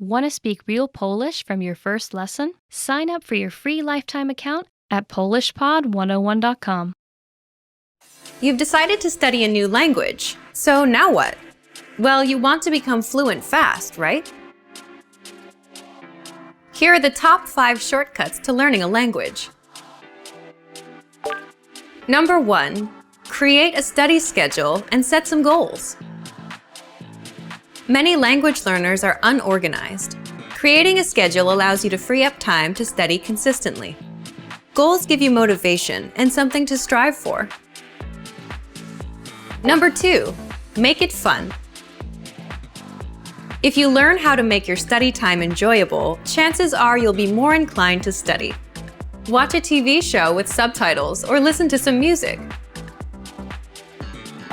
Want to speak real Polish from your first lesson? Sign up for your free lifetime account at PolishPod101.com. You've decided to study a new language, so now what? Well, you want to become fluent fast, right? Here are the top 5 shortcuts to learning a language. Number 1. Create a study schedule and set some goals. Many language learners are unorganized. Creating a schedule allows you to free up time to study consistently. Goals give you motivation and something to strive for. Number 2. Make it fun. If you learn how to make your study time enjoyable, chances are you'll be more inclined to study. Watch a TV show with subtitles or listen to some music.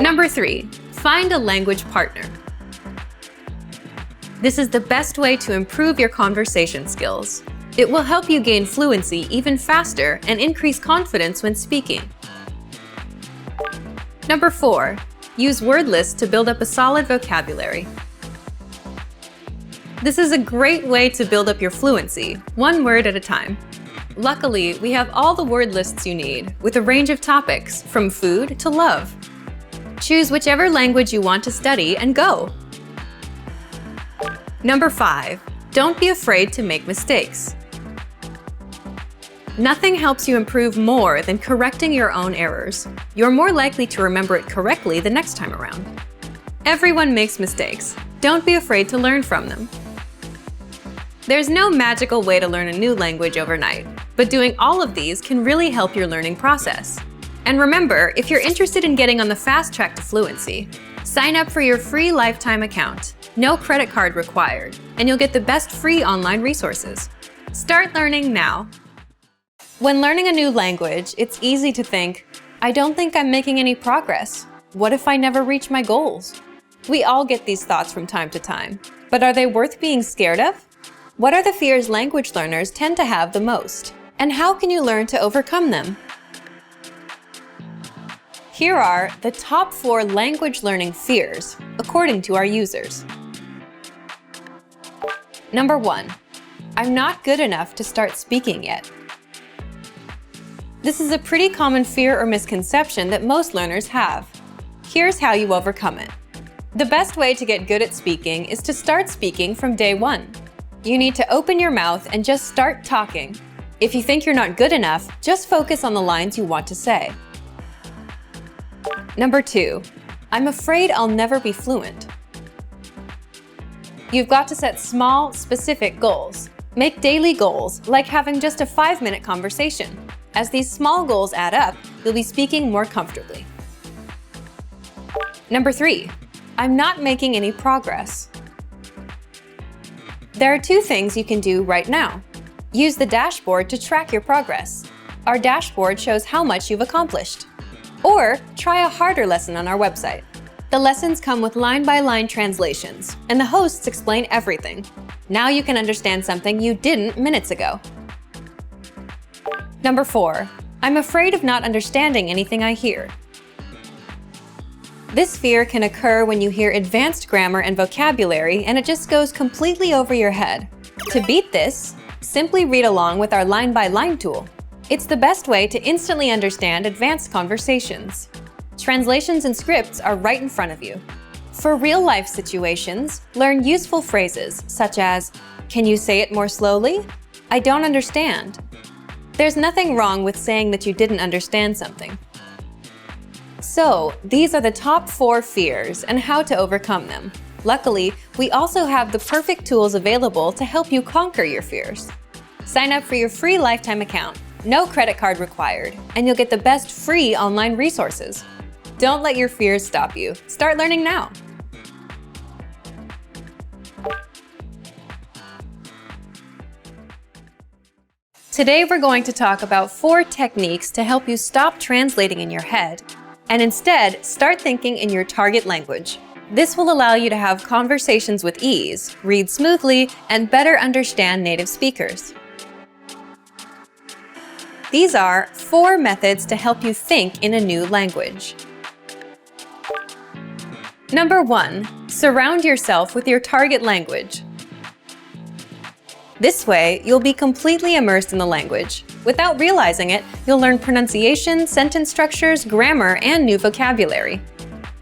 Number 3. Find a language partner. This is the best way to improve your conversation skills. It will help you gain fluency even faster and increase confidence when speaking. Number 4. Use word lists to build up a solid vocabulary. This is a great way to build up your fluency, one word at a time. Luckily, we have all the word lists you need, with a range of topics, from food to love. Choose whichever language you want to study and go. Number 5. Don't be afraid to make mistakes. Nothing helps you improve more than correcting your own errors. You're more likely to remember it correctly the next time around. Everyone makes mistakes. Don't be afraid to learn from them. There's no magical way to learn a new language overnight, but doing all of these can really help your learning process. And remember, if you're interested in getting on the fast track to fluency, sign up for your free lifetime account. No credit card required, and you'll get the best free online resources. Start learning now. When learning a new language, it's easy to think, I don't think I'm making any progress. What if I never reach my goals? We all get these thoughts from time to time, but are they worth being scared of? What are the fears language learners tend to have the most? And how can you learn to overcome them? Here are the top 4 language learning fears, according to our users. Number 1. I'm not good enough to start speaking yet. This is a pretty common fear or misconception that most learners have. Here's how you overcome it. The best way to get good at speaking is to start speaking from day 1. You need to open your mouth and just start talking. If you think you're not good enough, just focus on the lines you want to say. Number 2. I'm afraid I'll never be fluent. You've got to set small, specific goals. Make daily goals, like having just a 5-minute conversation. As these small goals add up, you'll be speaking more comfortably. Number 3. I'm not making any progress. There are 2 things you can do right now. Use the dashboard to track your progress. Our dashboard shows how much you've accomplished. Or try a harder lesson on our website. The lessons come with line-by-line translations, and the hosts explain everything. Now you can understand something you didn't minutes ago. Number 4. I'm afraid of not understanding anything I hear. This fear can occur when you hear advanced grammar and vocabulary and it just goes completely over your head. To beat this, simply read along with our line-by-line tool. It's the best way to instantly understand advanced conversations. Translations and scripts are right in front of you. For real-life situations, learn useful phrases such as, "Can you say it more slowly? I don't understand." There's nothing wrong with saying that you didn't understand something. So, these are the top 4 fears and how to overcome them. Luckily, we also have the perfect tools available to help you conquer your fears. Sign up for your free lifetime account. No credit card required, and you'll get the best free online resources. Don't let your fears stop you. Start learning now. Today we're going to talk about 4 techniques to help you stop translating in your head and instead start thinking in your target language. This will allow you to have conversations with ease, read smoothly, and better understand native speakers. These are 4 methods to help you think in a new language. Number 1. Surround yourself with your target language. This way, you'll be completely immersed in the language. Without realizing it, you'll learn pronunciation, sentence structures, grammar, and new vocabulary.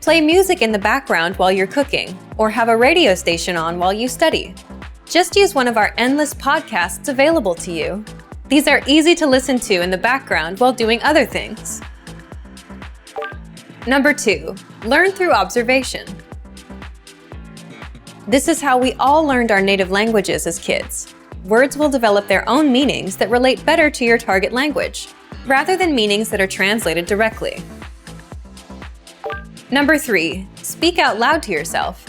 Play music in the background while you're cooking, or have a radio station on while you study. Just use one of our endless podcasts available to you. These are easy to listen to in the background while doing other things. Number 2, learn through observation. This is how we all learned our native languages as kids. Words will develop their own meanings that relate better to your target language, rather than meanings that are translated directly. Number 3, speak out loud to yourself.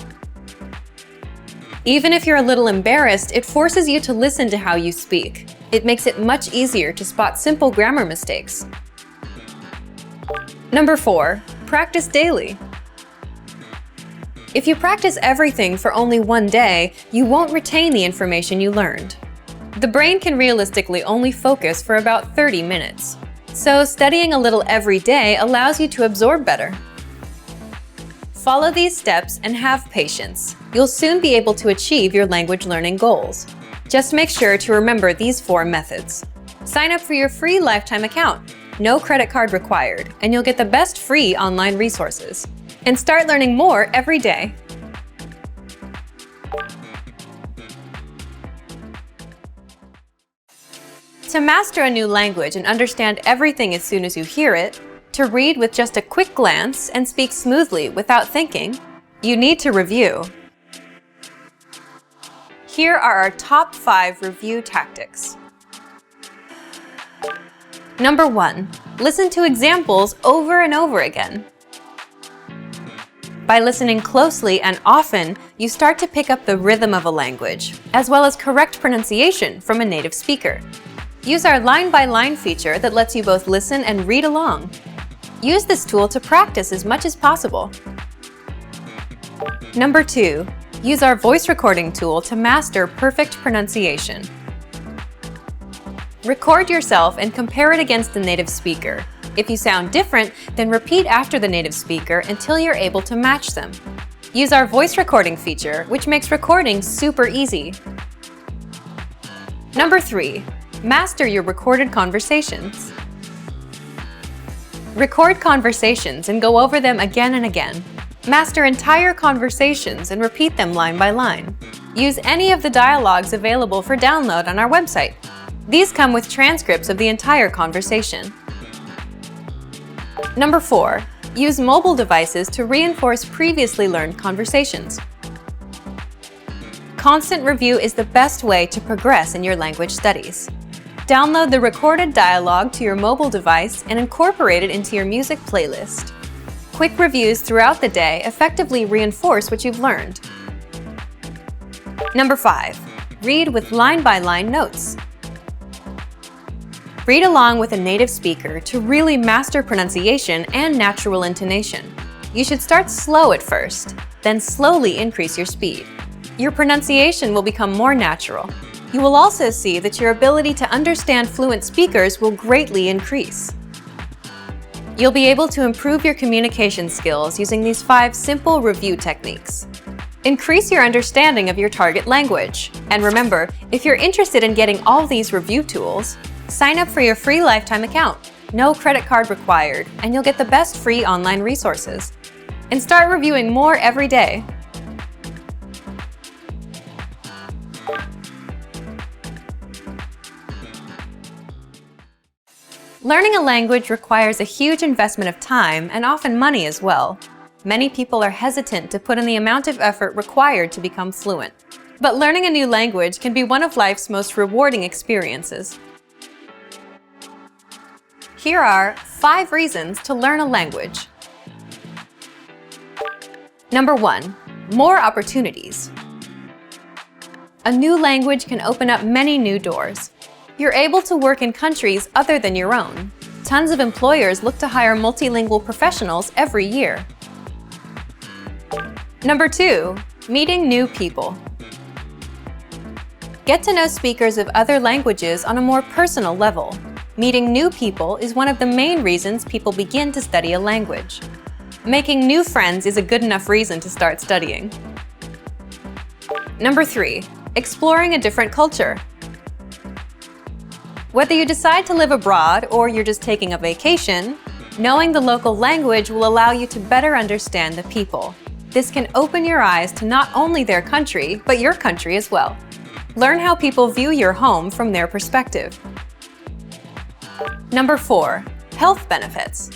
Even if you're a little embarrassed, it forces you to listen to how you speak. It makes it much easier to spot simple grammar mistakes. Number 4, practice daily. If you practice everything for only one day, you won't retain the information you learned. The brain can realistically only focus for about 30 minutes. So studying a little every day allows you to absorb better. Follow these steps and have patience. You'll soon be able to achieve your language learning goals. Just make sure to remember these 4 methods. Sign up for your free lifetime account. No credit card required, and you'll get the best free online resources. And start learning more every day. To master a new language and understand everything as soon as you hear it, to read with just a quick glance and speak smoothly without thinking, you need to review. Here are our top 5 review tactics. Number 1, listen to examples over and over again. By listening closely and often, you start to pick up the rhythm of a language, as well as correct pronunciation from a native speaker. Use our line-by-line feature that lets you both listen and read along. Use this tool to practice as much as possible. Number 2, use our voice recording tool to master perfect pronunciation. Record yourself and compare it against the native speaker. If you sound different, then repeat after the native speaker until you're able to match them. Use our voice recording feature, which makes recording super easy. Number 3, master your recorded conversations. Record conversations and go over them again and again. Master entire conversations and repeat them line by line. Use any of the dialogues available for download on our website. These come with transcripts of the entire conversation. Number 4, use mobile devices to reinforce previously learned conversations. Constant review is the best way to progress in your language studies. Download the recorded dialogue to your mobile device and incorporate it into your music playlist. Quick reviews throughout the day effectively reinforce what you've learned. Number 5, read with line-by-line notes. Read along with a native speaker to really master pronunciation and natural intonation. You should start slow at first, then slowly increase your speed. Your pronunciation will become more natural. You will also see that your ability to understand fluent speakers will greatly increase. You'll be able to improve your communication skills using these 5 simple review techniques. Increase your understanding of your target language. And remember, if you're interested in getting all these review tools, sign up for your free lifetime account. No credit card required, and you'll get the best free online resources. And start reviewing more every day. Learning a language requires a huge investment of time and often money as well. Many people are hesitant to put in the amount of effort required to become fluent. But learning a new language can be one of life's most rewarding experiences. Here are 5 reasons to learn a language. Number 1, more opportunities. A new language can open up many new doors. You're able to work in countries other than your own. Tons of employers look to hire multilingual professionals every year. Number 2, meeting new people. Get to know speakers of other languages on a more personal level. Meeting new people is one of the main reasons people begin to study a language. Making new friends is a good enough reason to start studying. Number 3, exploring a different culture. Whether you decide to live abroad or you're just taking a vacation, knowing the local language will allow you to better understand the people. This can open your eyes to not only their country, but your country as well. Learn how people view your home from their perspective. Number 4. Health benefits.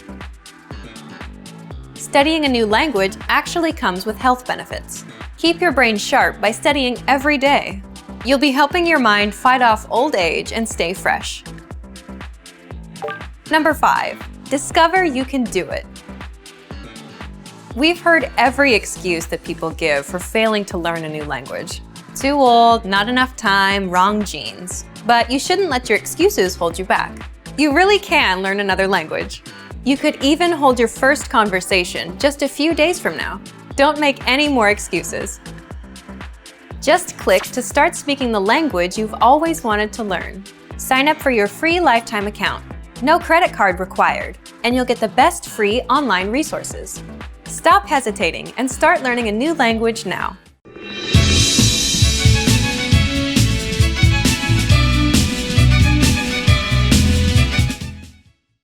Studying a new language actually comes with health benefits. Keep your brain sharp by studying every day. You'll be helping your mind fight off old age and stay fresh. Number 5. Discover you can do it. We've heard every excuse that people give for failing to learn a new language. Too old, not enough time, wrong genes. But you shouldn't let your excuses hold you back. You really can learn another language. You could even hold your first conversation just a few days from now. Don't make any more excuses. Just click to start speaking the language you've always wanted to learn. Sign up for your free lifetime account. No credit card required, and you'll get the best free online resources. Stop hesitating and start learning a new language now.